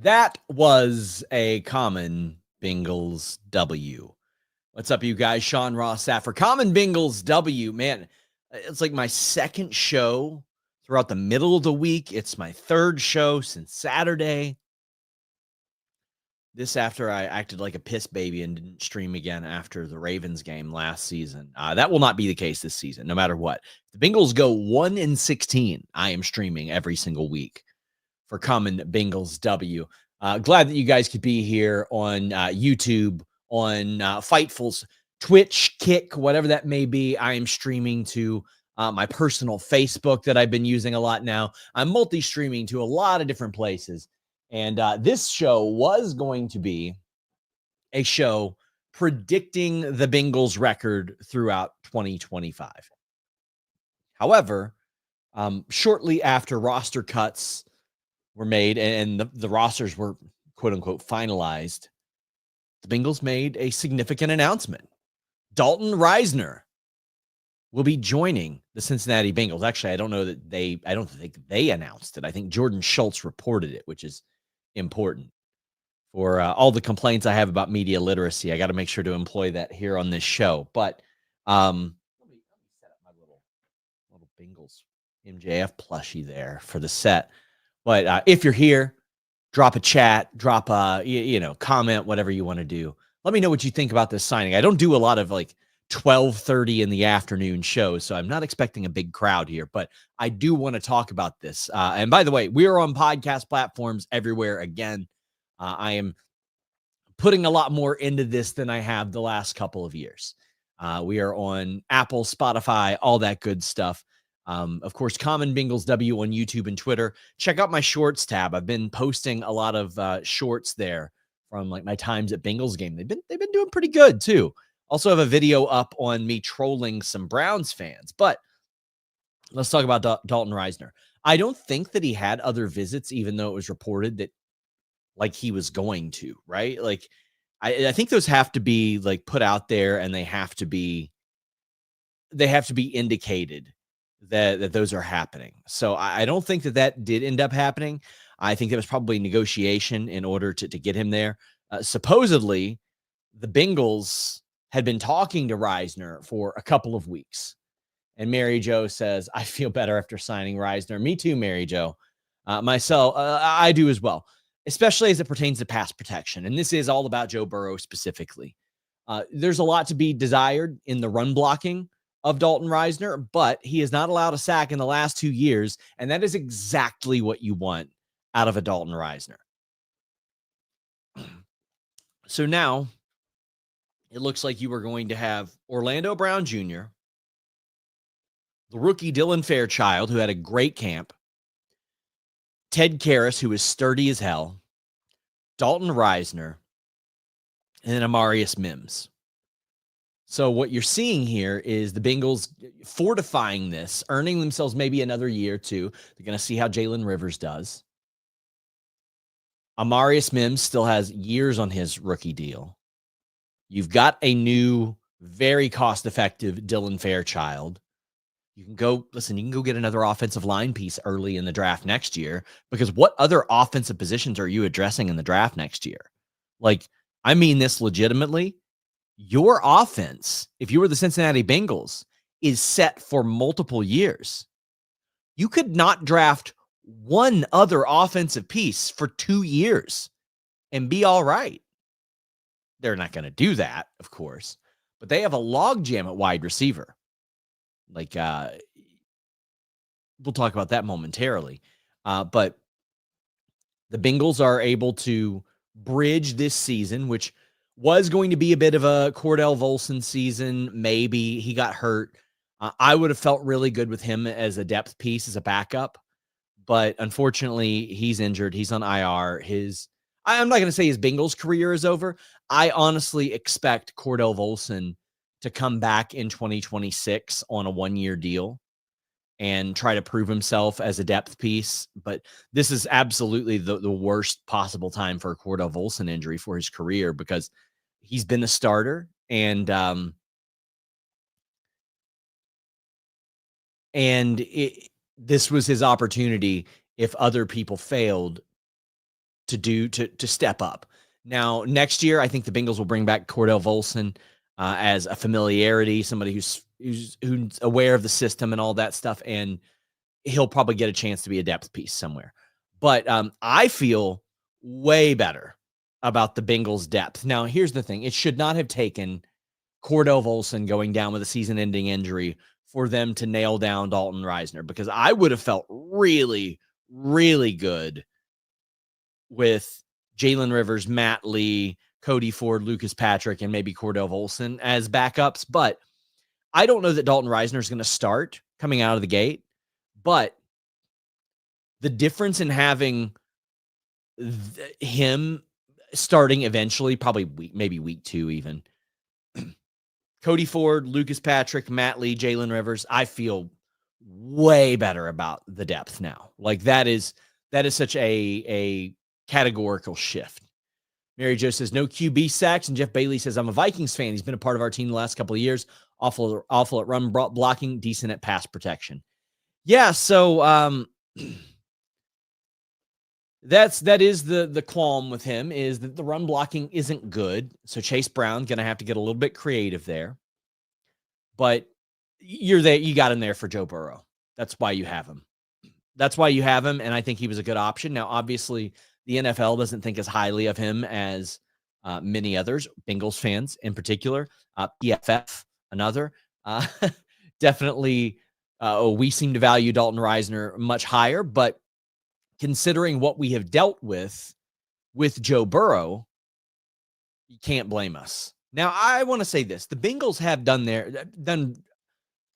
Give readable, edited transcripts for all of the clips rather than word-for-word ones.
That was a common Bengals W. What's up, you guys? Sean Ross Sapp for Common Bengals W. Man, it's like my second show throughout the middle of the week. It's my third show since Saturday. This after I acted like a piss baby and didn't stream again after the Ravens game last season. That will not be the case this season, no matter what. If the Bengals go 1-16, I am streaming every single week for Common Bengals W. Glad that you guys could be here on YouTube, on Fightful's Twitch, Kick, whatever that may be. I am streaming to my personal Facebook that I've been using a lot now. I'm multi-streaming to a lot of different places. And this show was going to be a show predicting the Bengals record throughout 2025. However, shortly after roster cuts were made and the rosters were quote unquote finalized, the Bengals made a significant announcement. Dalton Risner will be joining the Cincinnati Bengals. Actually, I don't think they announced it. I think Jordan Schultz reported it, which is important. For all the complaints I have about media literacy, I got to make sure to employ that here on this show. But let me set up my little Bengals MJF plushie there for the set. But if you're here, drop a chat, drop a comment, whatever you want to do. Let me know what you think about this signing. I don't do a lot of like 12:30 in the afternoon shows, so I'm not expecting a big crowd here, but I do want to talk about this. And by the way, we are on podcast platforms everywhere. Again, I am putting a lot more into this than I have the last couple of years. We are on Apple, Spotify, all that good stuff. Of course, Common Bengals W on YouTube and Twitter. Check out my shorts tab. I've been posting a lot of shorts there from like my times at Bengals game. They've been doing pretty good too. Also have a video up on me trolling some Browns fans. But let's talk about Dalton Risner. I don't think that he had other visits, even though it was reported that like he was going to, right? Like I think those have to be like put out there, and they have to be indicated that those are happening. So I don't think that did end up happening. I think that was probably negotiation in order to get him there. Supposedly, the Bengals had been talking to Risner for a couple of weeks. And Mary Jo says, I feel better after signing Risner. Me too, Mary Jo. Myself, I do as well, especially as it pertains to pass protection. And this is all about Joe Burrow specifically. There's a lot to be desired in the run blocking of Dalton Risner, but he has not allowed a sack in the last 2 years, and that is exactly what you want out of a Dalton Risner. So now it looks like you are going to have Orlando Brown Jr., the rookie Dylan Fairchild, who had a great camp, Ted Karras, who is sturdy as hell, Dalton Risner, and then Amarius Mims. So what you're seeing here is the Bengals fortifying this, earning themselves maybe another year or two. They're going to see how Jalen Rivers does. Amarius Mims still has years on his rookie deal. You've got a new, very cost-effective Dylan Fairchild. You can go get another offensive line piece early in the draft next year, because what other offensive positions are you addressing in the draft next year? Like, I mean this legitimately. Your offense, if you were the Cincinnati Bengals, is set for multiple years. You could not draft one other offensive piece for 2 years and be all right. They're not going to do that, of course, but they have a logjam at wide receiver. Like, we'll talk about that momentarily. But the Bengals are able to bridge this season, which was going to be a bit of a Cordell Volson season. Maybe he got hurt. I would have felt really good with him as a depth piece, as a backup. But unfortunately, he's injured. He's on IR. I'm not going to say his Bengals career is over. I honestly expect Cordell Volson to come back in 2026 on a 1-year deal and try to prove himself as a depth piece. But this is absolutely the worst possible time for a Cordell Volson injury for his career, because he's been a starter, and this was his opportunity, if other people failed, to step up. Now, next year, I think the Bengals will bring back Cordell Volson as a familiarity, somebody who's aware of the system and all that stuff, and he'll probably get a chance to be a depth piece somewhere. But I feel way better about the Bengals' depth. Now, here's the thing. It should not have taken Cordell Volson going down with a season-ending injury for them to nail down Dalton Risner, because I would have felt really, really good with Jalen Rivers, Matt Lee, Cody Ford, Lucas Patrick, and maybe Cordell Volson as backups. But I don't know that Dalton Risner is going to start coming out of the gate. But the difference in having him starting eventually, probably maybe week 2 even, Cody Ford, Lucas Patrick, Matt Lee, Jalen Rivers, I feel way better about the depth now. Like that is such a categorical shift. Mary Jo says, no QB sacks. And Jeff Bailey says, I'm a Vikings fan. He's been a part of our team the last couple of years. Awful at run blocking, decent at pass protection. Yeah, so that is the qualm with him, is that the run blocking isn't good. So Chase Brown going to have to get a little bit creative there. But you're there, you got him there for Joe Burrow. That's why you have him. And I think he was a good option. Now, obviously, the NFL doesn't think as highly of him as many others, Bengals fans in particular. PFF, another. Definitely, we seem to value Dalton Risner much higher. But considering what we have dealt with Joe Burrow, you can't blame us. Now, I want to say this. The Bengals have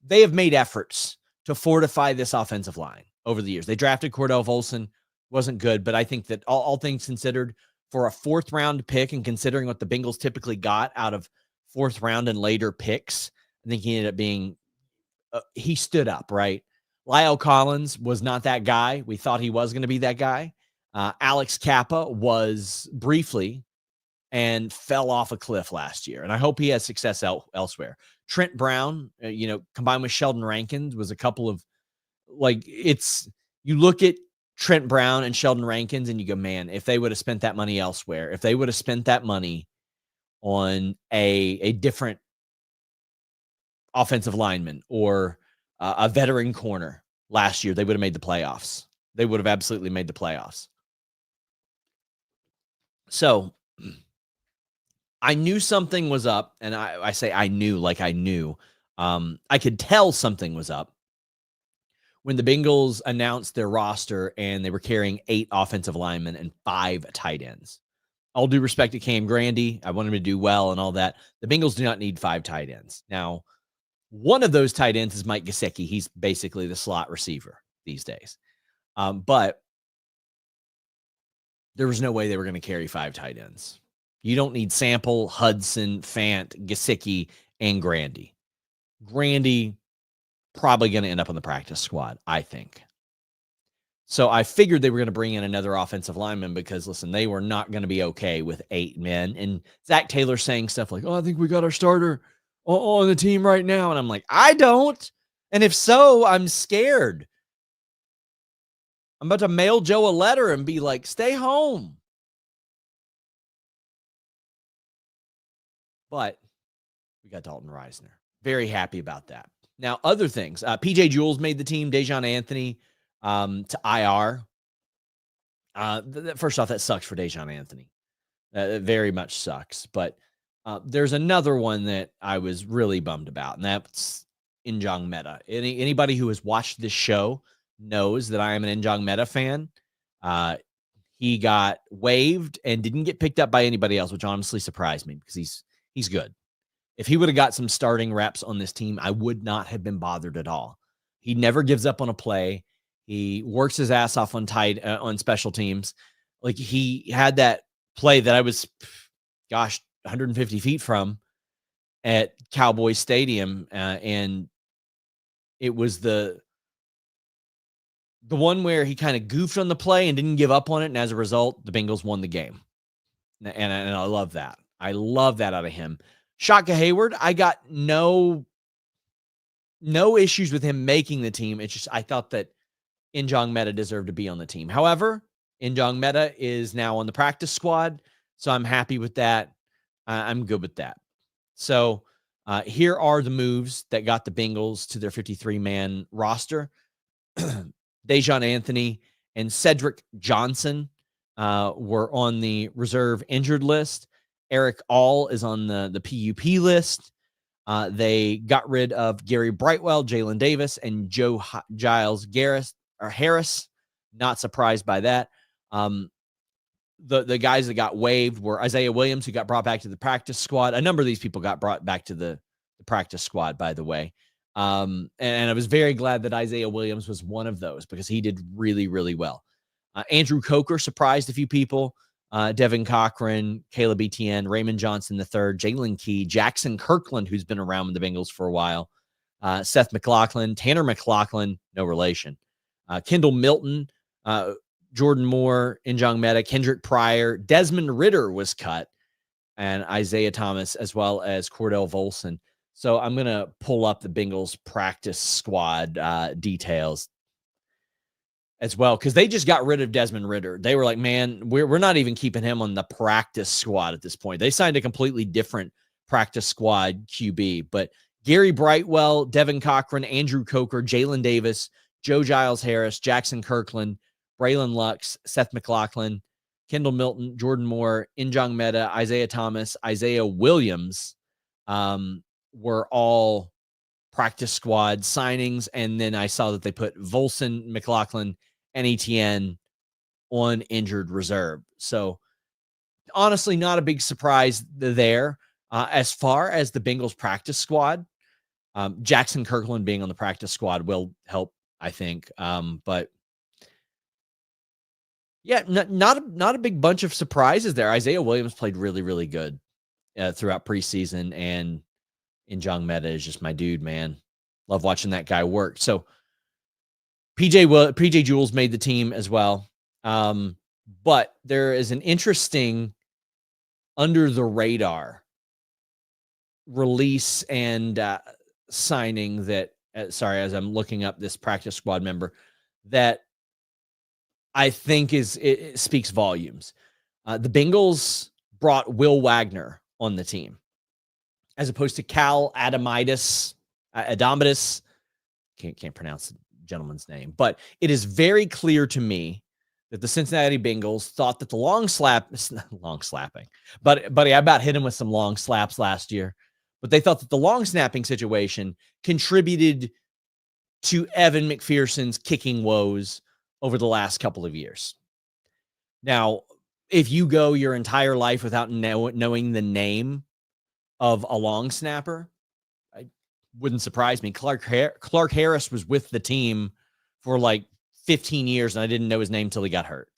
they have made efforts to fortify this offensive line over the years. They drafted Cordell Volson, wasn't good, but I think that all things considered, for a 4th round pick, and considering what the Bengals typically got out of 4th round and later picks, I think he ended up being, he stood up, right? Lyle Collins was not that guy. We thought he was going to be that guy. Alex Kappa was briefly and fell off a cliff last year. And I hope he has success elsewhere. Trent Brown, combined with Sheldon Rankins, was a couple of, you look at Trent Brown and Sheldon Rankins and you go, man, if they would have spent that money elsewhere, if they would have spent that money on a different offensive lineman or a veteran corner last year, they would have made the playoffs. They would have absolutely made the playoffs. So I knew something was up, and I say I knew like I knew. I could tell something was up when the Bengals announced their roster and they were carrying 8 offensive linemen and 5 tight ends. All due respect to Cam Grandy, I want him to do well and all that. The Bengals do not need 5 tight ends. Now, one of those tight ends is Mike Gesicki. He's basically the slot receiver these days. But there was no way they were going to carry 5 tight ends. You don't need Sample, Hudson, Fant, Gesicki, and Grandy. Grandy probably going to end up on the practice squad, I think. So I figured they were going to bring in another offensive lineman because, listen, they were not going to be okay with 8 men. And Zach Taylor saying stuff like, I think we got our starter on the team right now. And I'm like, I don't. And if so, I'm scared. I'm about to mail Joe a letter and be like, stay home. But we got Dalton Risner. Very happy about that. Now, other things. PJ Jules made the team. Dejon Anthony to IR. First off, that sucks for Dejon Anthony. It very much sucks. But there's another one that I was really bummed about, and that's Njongmeta. Anybody who has watched this show knows that I am an Njongmeta fan. He got waived and didn't get picked up by anybody else, which honestly surprised me because he's good. If he would have got some starting reps on this team, I would not have been bothered at all. He never gives up on a play. He works his ass off on on special teams. Like, he had that play that I was, 150 feet from at Cowboys Stadium, and it was the one where he kind of goofed on the play and didn't give up on it, and as a result, the Bengals won the game. And I love that. I love that out of him. Shaka Hayward, I got no issues with him making the team. It's just I thought that Njongmeta deserved to be on the team. However, Njongmeta is now on the practice squad, so I'm happy with that. I'm good with that. So here are the moves that got the Bengals to their 53-man roster. Dejon Anthony and Cedric Johnson were on the reserve injured list. Eric All is on the PUP list. They got rid of Gary Brightwell, Jalen Davis, and Joe Giles Harris. Not surprised by that. The guys that got waived were Isaiah Williams, who got brought back to the practice squad. A number of these people got brought back to the practice squad, by the way. And I was very glad that Isaiah Williams was one of those because he did really, really well. Andrew Coker surprised a few people. Devin Cochran, Caleb Etienne, Raymond Johnson III, Jalen Key, Jackson Kirkland, who's been around with the Bengals for a while, Seth McLaughlin, Tanner McLaughlin, no relation, Kendall Milton, Jordan Moore, Njongmeta, Kendrick Pryor, Desmond Ridder was cut, and Isaiah Thomas, as well as Cordell Volson. So I'm going to pull up the Bengals practice squad details as well, because they just got rid of Desmond Ridder. They were like, man, we're not even keeping him on the practice squad at this point. They signed a completely different practice squad QB. But Gary Brightwell, Devin Cochran, Andrew Coker, Jalen Davis, Joe Giles Harris, Jackson Kirkland, Braylon Lux, Seth McLaughlin, Kendall Milton, Jordan Moore, Njongmeta, Isaiah Thomas, Isaiah Williams were all practice squad signings. And then I saw that they put Volson, McLaughlin, and Etienne on injured reserve. So honestly, not a big surprise there. As far as the Bengals practice squad, Jackson Kirkland being on the practice squad will help, I think. But yeah, not a big bunch of surprises there. Isaiah Williams played really, really good throughout preseason, and Njongmeta is just my dude, man. Love watching that guy work. So PJ Jules made the team as well. But there is an interesting under the radar release and signing that, as I'm looking up this practice squad member, that I think it speaks volumes. The Bengals brought Will Wagner on the team, as opposed to Cal Adamitis. Can't pronounce the gentleman's name, but it is very clear to me that the Cincinnati Bengals thought that the long slapping, but I about hit him with some long slaps last year, but they thought that the long snapping situation contributed to Evan McPherson's kicking woes over the last couple of years. Now, if you go your entire life without knowing the name of a long snapper, wouldn't surprise me. Clark Harris was with the team for like 15 years, and I didn't know his name till he got hurt.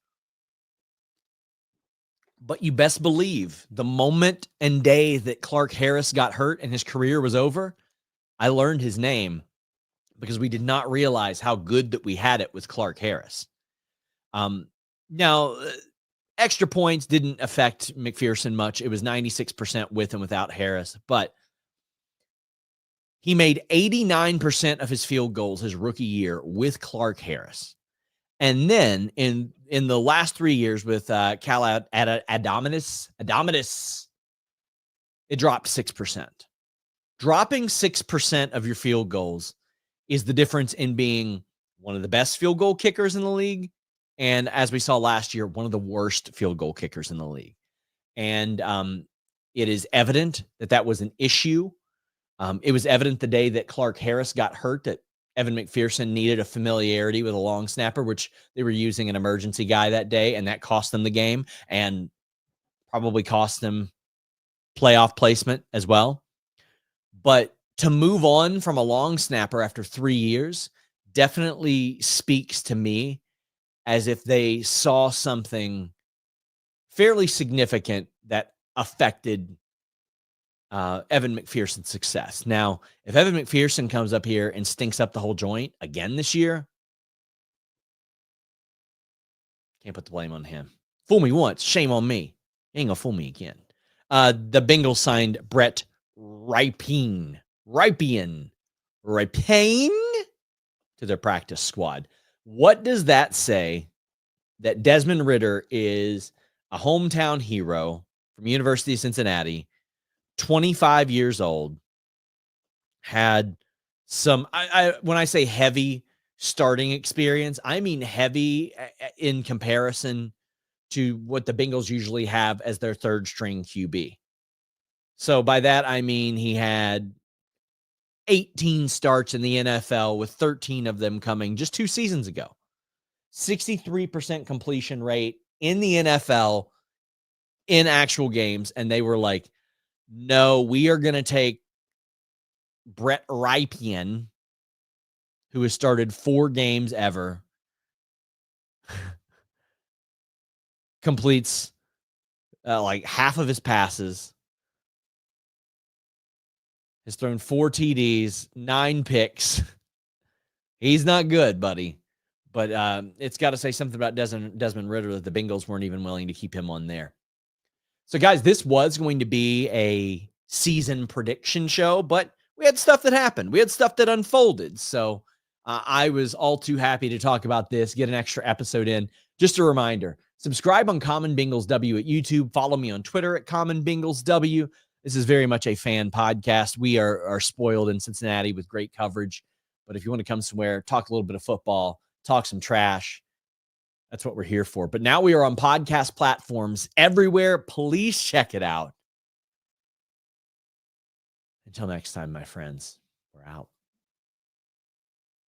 But you best believe the moment and day that Clark Harris got hurt and his career was over, I learned his name because we did not realize how good that we had it with Clark Harris. Now, extra points didn't affect McPherson much. It was 96% with and without Harris, but he made 89% of his field goals his rookie year with Clark Harris. And then in the last 3 years with Cal Adamitis, it dropped 6%. Dropping 6% of your field goals is the difference in being one of the best field goal kickers in the league, and as we saw last year, one of the worst field goal kickers in the league. And it is evident that was an issue. It was evident the day that Clark Harris got hurt that Evan McPherson needed a familiarity with a long snapper, which they were using an emergency guy that day, and that cost them the game and probably cost them playoff placement as well. But to move on from a long snapper after 3 years definitely speaks to me as if they saw something fairly significant that affected Evan McPherson's success. Now, if Evan McPherson comes up here and stinks up the whole joint again this year, can't put the blame on him. Fool me once, shame on me. He ain't gonna fool me again. The Bengals signed Brett Rypien to their practice squad. What does that say that Desmond Ridder is a hometown hero from University of Cincinnati, 25 years old, had some, when I say heavy starting experience, I mean heavy in comparison to what the Bengals usually have as their third string QB. So by that, I mean he had 18 starts in the NFL, with 13 of them coming just 2 seasons ago. 63% completion rate in the NFL in actual games. And they were like, no, we are going to take Brett Rypien, who has started 4 games ever, completes like half of his passes, has thrown 4 TDs, 9 picks. He's not good, buddy. But it's got to say something about Desmond Ridder that the Bengals weren't even willing to keep him on there. So, guys, this was going to be a season prediction show, but we had stuff that happened. We had stuff that unfolded. So I was all too happy to talk about this, get an extra episode in. Just a reminder, subscribe on Common Bengals W at YouTube. Follow me on Twitter at Common Bengals W. This is very much a fan podcast. We are spoiled in Cincinnati with great coverage. But if you want to come somewhere, talk a little bit of football, talk some trash, that's what we're here for. But now we are on podcast platforms everywhere. Please check it out. Until next time, my friends, we're out.